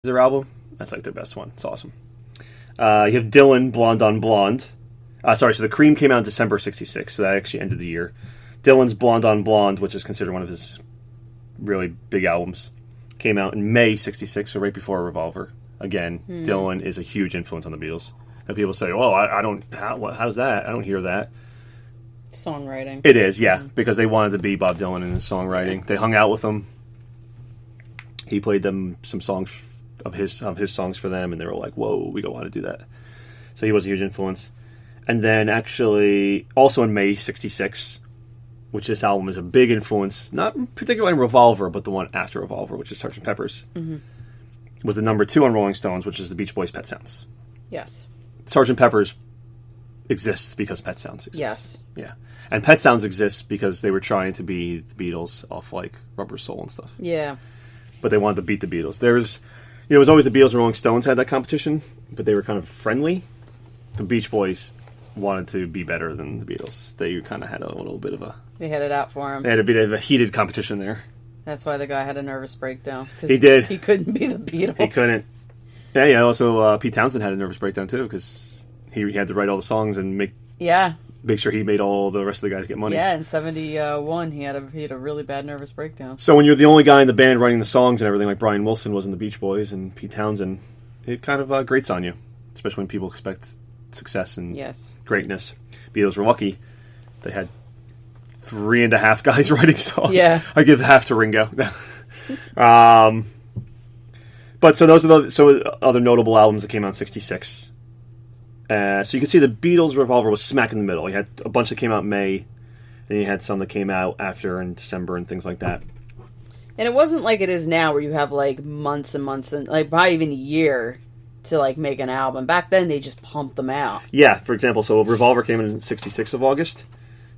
their album. That's like their best one. It's awesome. You have Dylan, Blonde on Blonde. So the Cream came out in December '66, so that actually ended the year. Dylan's Blonde on Blonde, which is considered one of his really big albums, came out in May '66, so right before Revolver. Again, Dylan is a huge influence on the Beatles. And people say, "Oh, I don't. How's that? I don't hear that." Songwriting. It is, yeah, because they wanted to be Bob Dylan in his songwriting. They hung out with him. He played them some songs of his songs for them, and they were like, "Whoa, we don't want to do that." So he was a huge influence. And then actually, also in May '66, which this album is a big influence, not particularly in Revolver, but the one after Revolver, which is Sgt. Pepper's, was the number 2 on Rolling Stones, which is the Beach Boys' Pet Sounds. Yes. Sgt. Pepper's exists because Pet Sounds exists. Yes. Yeah. And Pet Sounds exists because they were trying to be the Beatles off like Rubber Soul and stuff. Yeah. But they wanted to beat the Beatles. It was always the Beatles and Rolling Stones had that competition, but they were kind of friendly. The Beach Boys wanted to be better than the Beatles. They kind of had a little bit of a... They had it out for him. They had a bit of a heated competition there. That's why the guy had a nervous breakdown. He did. He couldn't be the Beatles. He couldn't. Yeah. Also, Pete Townsend had a nervous breakdown too because he had to write all the songs and make sure he made all the rest of the guys get money. Yeah, in '71, he had a really bad nervous breakdown. So when you're the only guy in the band writing the songs and everything, like Brian Wilson was in the Beach Boys and Pete Townsend, it kind of grates on you, especially when people expect success and greatness. Beatles were lucky; they had 3.5 guys writing songs. Yeah, I give half to Ringo. But so those are the other notable albums that came out in '66. So you can see the Beatles' Revolver was smack in the middle. You had a bunch that came out in May, then you had some that came out after in December and things like that. And it wasn't like it is now where you have like months and months and like probably even a year to like make an album. Back then they just pumped them out. Yeah, for example, so Revolver came in '66 of August.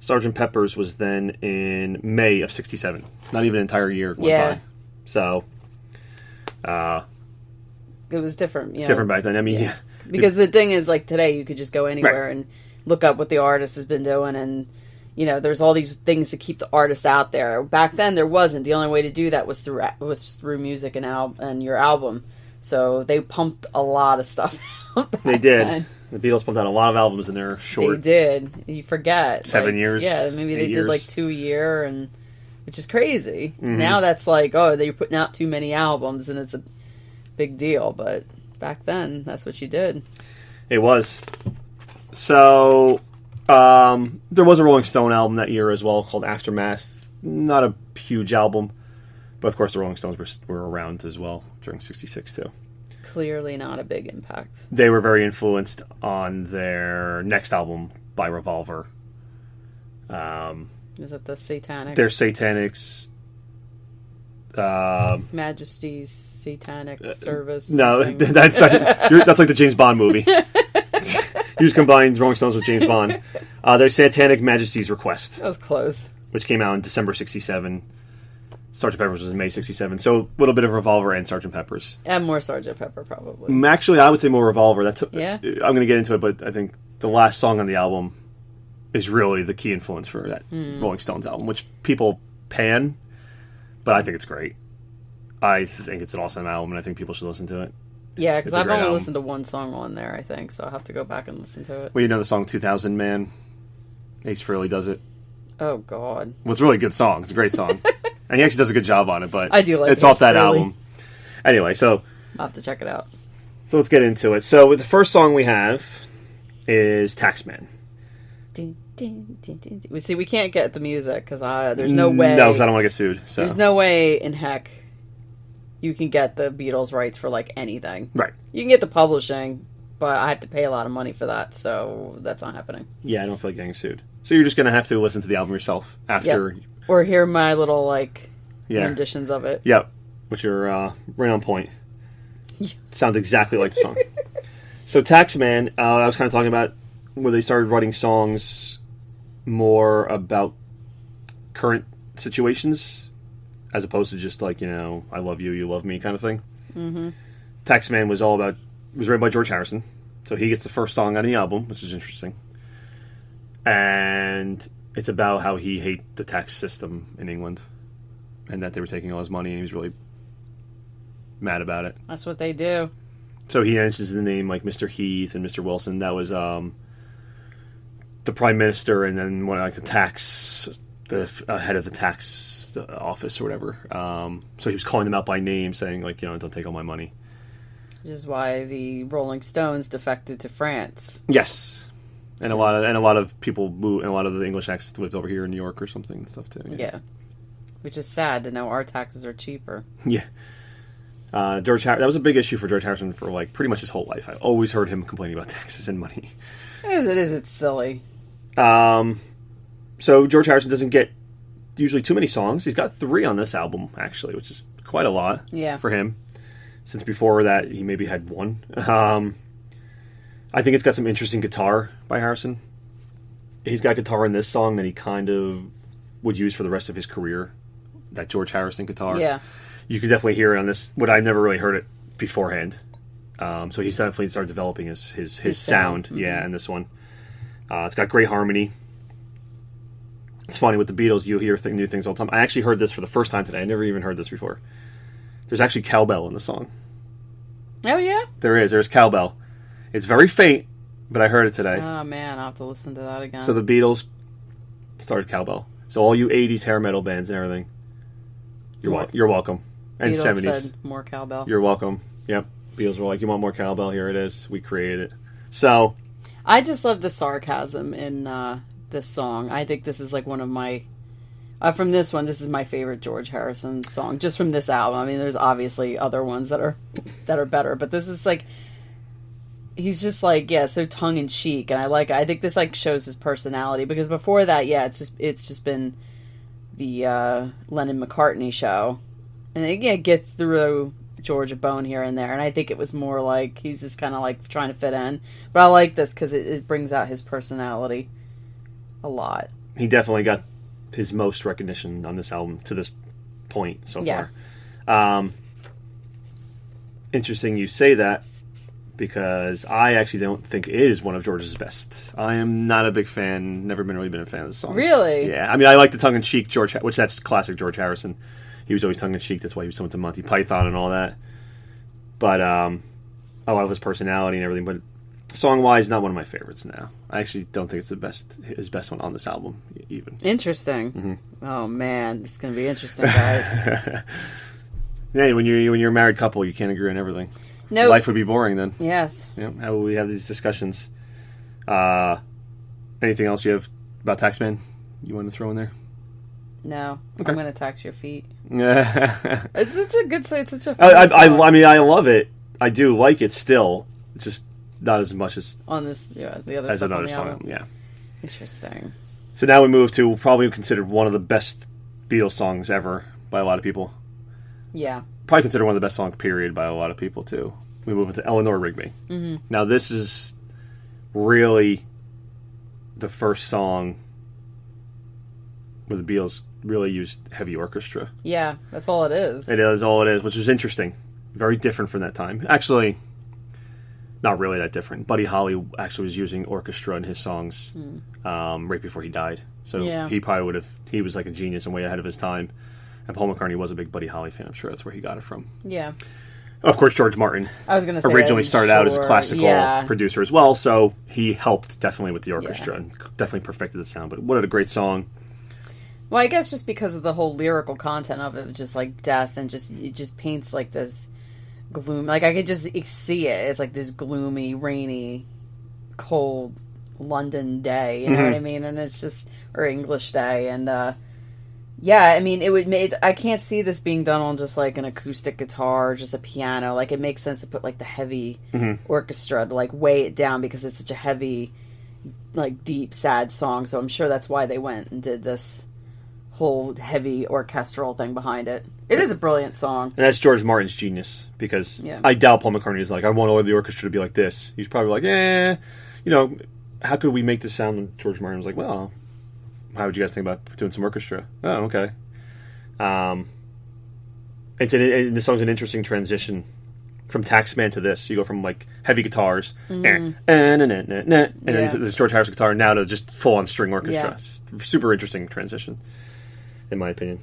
Sgt. Pepper's was then in May of '67. Not even an entire year went by. So, it was different. Different back then. I mean, yeah. Because the thing is, like today, you could just go anywhere and look up what the artist has been doing, and there's all these things to keep the artist out there. Back then, there wasn't. The only way to do that was through music and your album. So they pumped a lot of stuff out. They did. Then. The Beatles pumped out a lot of albums in their short. They did. You forget 7 years. Yeah, maybe they did like 2 a year, which is crazy. Mm-hmm. Now that's like, they're putting out too many albums, and it's a big deal, but back then, that's what you did. It was. So, there was a Rolling Stone album that year as well called Aftermath. Not a huge album, but of course the Rolling Stones were around as well during '66 too. Clearly not a big impact. They were very influenced on their next album by Revolver. Is it the Satanic? Their Satanics. Majesty's Satanic Service. No, that's like the James Bond movie. You just combined Rolling Stones with James Bond. Their Satanic Majesty's Request. That was close. Which came out in December '67. Sgt. Pepper's was in May '67. So a little bit of Revolver and Sgt. Pepper's. And more Sgt. Pepper, probably. Actually, I would say more Revolver. Yeah. I'm going to get into it, but I think the last song on the album is really the key influence for that Rolling Stones album, which people pan. But I think it's great. I think it's an awesome album, and I think people should listen to it. Yeah, because I've only listened to one song on there, I think, so I'll have to go back and listen to it. Well, you know the song 2000 Man? Ace Frehley does it. Oh, God. Well, it's a really good song. It's a great song. And he actually does a good job on it, but I do like it's off that album. Anyway, so... I'll have to check it out. So let's get into it. So the first song we have is Taxman. See, we can't get the music because there's no way. No, because I don't want to get sued. So. There's no way in heck you can get the Beatles rights for like anything. Right. You can get the publishing, but I have to pay a lot of money for that, so that's not happening. Yeah, I don't feel like getting sued. So you're just going to have to listen to the album yourself after. Yep. Or hear my little renditions of it. Yep. Which are right on point. Sounds exactly like the song. So Taxman, I was kind of talking about where they started writing songs more about current situations as opposed to just like, I love you, you love me kind of thing. Mm-hmm. Taxman was written by George Harrison, so he gets the first song on the album, which is interesting. And it's about how he hated the tax system in England and that they were taking all his money and he was really mad about it. That's what they do. So he mentions the name like Mr. Heath and Mr. Wilson. That was the prime minister, and then one like the head of the tax office or whatever. So he was calling them out by name, saying like, don't take all my money. Which is why the Rolling Stones defected to France. Yes, and a lot of people moved, and a lot of the English acts lived over here in New York or something and stuff too. Yeah. Which is sad to know our taxes are cheaper. Yeah. That was a big issue for George Harrison for like pretty much his whole life. I always heard him complaining about taxes and money. It's silly. So George Harrison doesn't get usually too many songs. He's got 3 on this album, actually, which is quite a lot for him. Since before that, he maybe had 1. I think it's got some interesting guitar by Harrison. He's got guitar in this song that he kind of would use for the rest of his career. That George Harrison guitar. Yeah. You can definitely hear it on this. What I've never really heard it beforehand. So he's definitely started developing his sound. Mm-hmm. Yeah, in this one. It's got great harmony. It's funny, with the Beatles, you hear new things all the time. I actually heard this for the first time today. I never even heard this before. There's actually cowbell in the song. Oh, yeah? There is. There's cowbell. It's very faint, but I heard it today. Oh, man. I'll have to listen to that again. So the Beatles started cowbell. So all you 80s hair metal bands and everything, you're welcome. And Beatles 70s. said more cowbell. You're welcome. Yep. Beatles were like, you want more cowbell? Here it is. We created it. So I just love the sarcasm in this song. I think this is like one of my... from this one, this is my favorite George Harrison song, just from this album. I mean, there's obviously other ones that are better, but this is like... He's just like, so tongue-in-cheek, and I think this like shows his personality, because before that, it's just been the Lennon-McCartney show. And they get through George a bone here and there, and I think it was more like he's just kind of like trying to fit in. But I like this because it brings out his personality a lot. He definitely got his most recognition on this album to this point so far. Interesting you say that, because I actually don't think it is one of George's best. I am not a big fan, never been a fan of this song. Really? Yeah, I mean, I like the tongue-in-cheek George, which that's classic George Harrison. He was always tongue-in-cheek, that's why he was so into Monty Python and all that. But I love his personality and everything, but song-wise, not one of my favorites now. I actually don't think it's his best one on this album, even. Interesting. Mm-hmm. Oh, man, it's going to be interesting, guys. Yeah, when you're a married couple, you can't agree on everything. Nope. Life would be boring then. Yes. Yeah. How will we have these discussions? Anything else you have about Taxman you want to throw in there? No. Okay. I'm going to tax your feet. Yeah. It's such a good song. It's such a I song. mean, I love it. I do like it still. It's just not as much as on this, the other as stuff another on the song. album. Yeah. Interesting. So now we move to probably considered one of the best Beatles songs ever by a lot of people. Yeah. Probably considered one of the best songs, period, by a lot of people, too. We move into Eleanor Rigby. Mm-hmm. Now, this is really the first song where the Beatles really used heavy orchestra. Yeah, that's all it is. It is all it is, which is interesting. Very different from that time. Actually, not really that different. Buddy Holly actually was using orchestra in his songs right before he died. So he probably would have... He was like a genius and way ahead of his time. And Paul McCartney was a big Buddy Holly fan. I'm sure that's where he got it from. Yeah. Of course, George Martin I was gonna say originally started out as a classical producer as well, so he helped definitely with the orchestra and definitely perfected the sound. But what a great song. Well, I guess just because of the whole lyrical content of it, just like death, and it just paints like this gloom. Like I could just see it. It's like this gloomy, rainy, cold London day. You know what I mean? And it's just, or English day, and yeah, I mean, I can't see this being done on just like an acoustic guitar or just a piano. Like, it makes sense to put like the heavy orchestra to like weigh it down, because it's such a heavy, like deep, sad song. So I'm sure that's why they went and did this whole heavy orchestral thing behind it. It is a brilliant song. And that's George Martin's genius, because I doubt Paul McCartney is like, I want all the orchestra to be like this. He's probably like, how could we make this sound? And George Martin was like, well, how would you guys think about doing some orchestra? Oh, okay. The song's an interesting transition from Taxman to this. You go from like heavy guitars, and then this George Harrison guitar, now to just full on string orchestra. Yeah. Super interesting transition, in my opinion.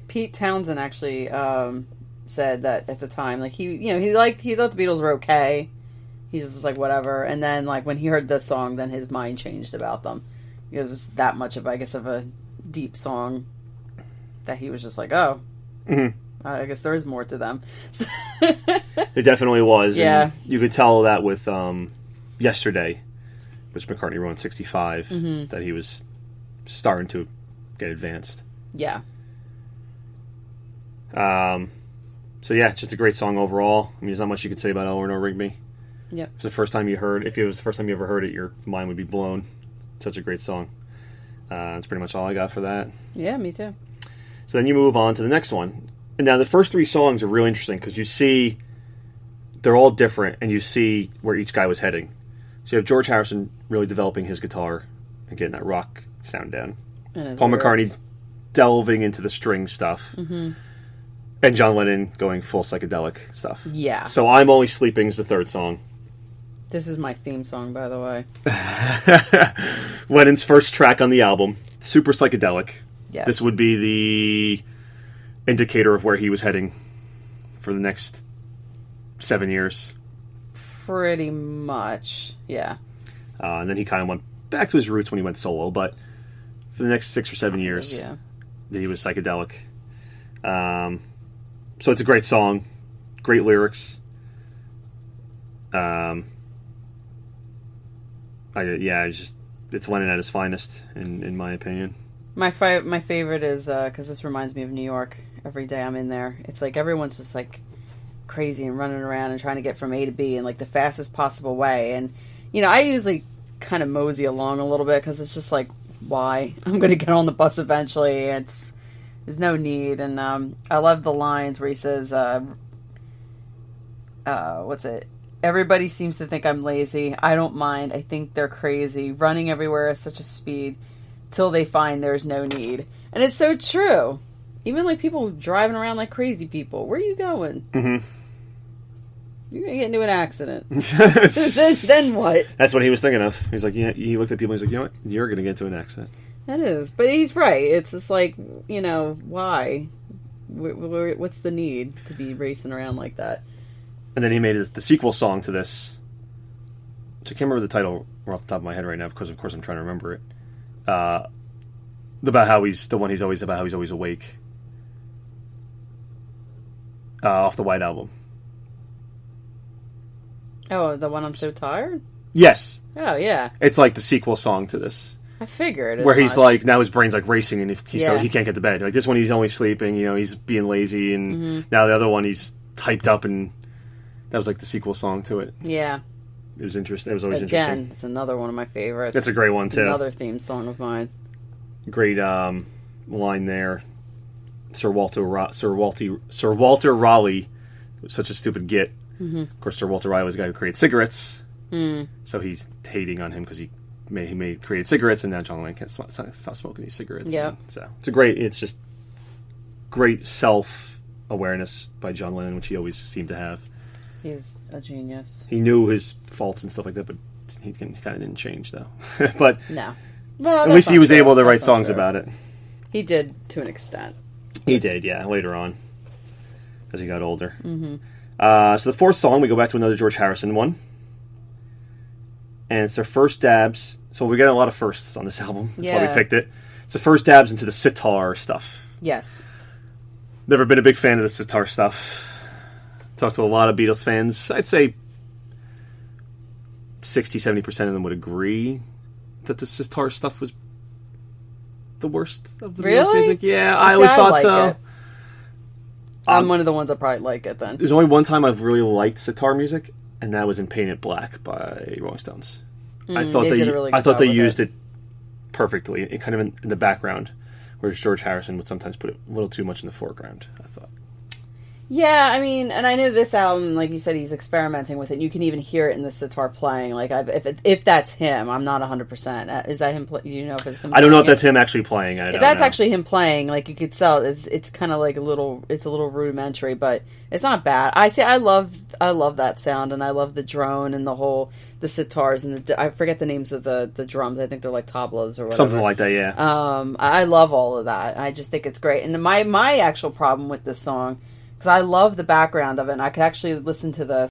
Pete Townsend actually said that at the time, like he thought the Beatles were okay. He's just like whatever, and then like when he heard this song, then his mind changed about them. It was that much of, I guess, of a deep song that he was just like, oh, I guess there is more to them. It definitely was. Yeah, and you could tell that with Yesterday, which McCartney wrote in '65, that he was starting to get advanced. Yeah. So yeah, just a great song overall. I mean, there's not much you could say about Eleanor Rigby. Yep. If it was the first time you ever heard it, your mind would be blown. Such a great song. That's pretty much all I got for that. Yeah, me too. So then you move on to the next one. And now the first three songs are really interesting because you see they're all different and you see where each guy was heading. So you have George Harrison really developing his guitar and getting that rock sound down. Paul McCartney delving into the string stuff. And John Lennon going full psychedelic stuff. Yeah. So I'm Only Sleeping is the third song. This is my theme song, by the way. Lennon's first track on the album. Super psychedelic. Yes. This would be the indicator of where he was heading for the next 7 years. Pretty much, yeah. And then he kind of went back to his roots when he went solo, but for the next 6 or 7 years, he was psychedelic. So it's a great song, great lyrics. It's Lennon at his finest, in my opinion. My favorite is because this reminds me of New York. Every day I'm in there, it's like everyone's just like crazy and running around and trying to get from A to B in like the fastest possible way. And I usually kind of mosey along a little bit because it's just like, why? I'm going to get on the bus eventually. There's no need. And I love the lines where he says, what's it? Everybody seems to think I'm lazy. I don't mind. I think they're crazy. Running everywhere at such a speed till they find there's no need. And it's so true. Even like people driving around like crazy people. Where are you going? Mm-hmm. You're going to get into an accident. then what? That's what he was thinking of. He's like, he looked at people and he's like, you know what? You're going to get into an accident. That is. But he's right. It's just like, why? What's the need to be racing around like that? And then he made the sequel song to this. So I can't remember the title off the top of my head right now because, of course, I'm trying to remember it. About how he's always awake. Off the White Album. Oh, the one I'm So Tired? Yes. Oh, yeah. It's like the sequel song to this. I figured. Where he's like, now his brain's like racing and so he can't get to bed. Like this one, he's only sleeping, he's being lazy. And now the other one, he's typed up, and that was like the sequel song to it. Yeah. It was interesting. It was always interesting. Again, it's another one of my favorites. That's a great one, too. Another theme song of mine. Great line there. Sir Walter Raleigh, such a stupid git. Mm-hmm. Of course, Sir Walter Raleigh was the guy who created cigarettes. So he's hating on him because he created cigarettes, and now John Lennon can't stop smoking these cigarettes. Yeah. So it's just great self-awareness by John Lennon, which he always seemed to have. He's a genius. He knew his faults and stuff like that, but he kind of didn't change, though. But no. Well, at least he was able to write songs about it. He did, to an extent. He did, yeah, later on, as he got older. Mm-hmm. So the fourth song, we go back to another George Harrison one. And it's their first dabs. So we got a lot of firsts on this album. That's why we picked it. It's the first dabs into the sitar stuff. Yes. Never been a big fan of the sitar stuff. Talked to a lot of Beatles fans. I'd say 60-70% of them would agree that the sitar stuff was the worst of the Beatles music. Yeah, I always thought so. I'm one of the ones that probably like it then. There's only one time I've really liked sitar music, and that was in Paint It Black by Rolling Stones. I thought they used it perfectly, kind of in the background, whereas George Harrison would sometimes put it a little too much in the foreground, I thought. Yeah, I mean, and I know this album, like you said, he's experimenting with it. You can even hear it in the sitar playing. Like, if that's him, I'm not 100%. Is that him? Do you know if it's him? I don't know if that's him actually playing. If that's actually him playing, like you could tell, it's kind of like a little rudimentary, but it's not bad. I love that sound, and I love the drone and the sitars and I forget the names of the drums. I think they're like tablas or whatever. Something like that, yeah. I love all of that. I just think it's great. And my actual problem with this song, because I love the background of it. And I could actually listen to the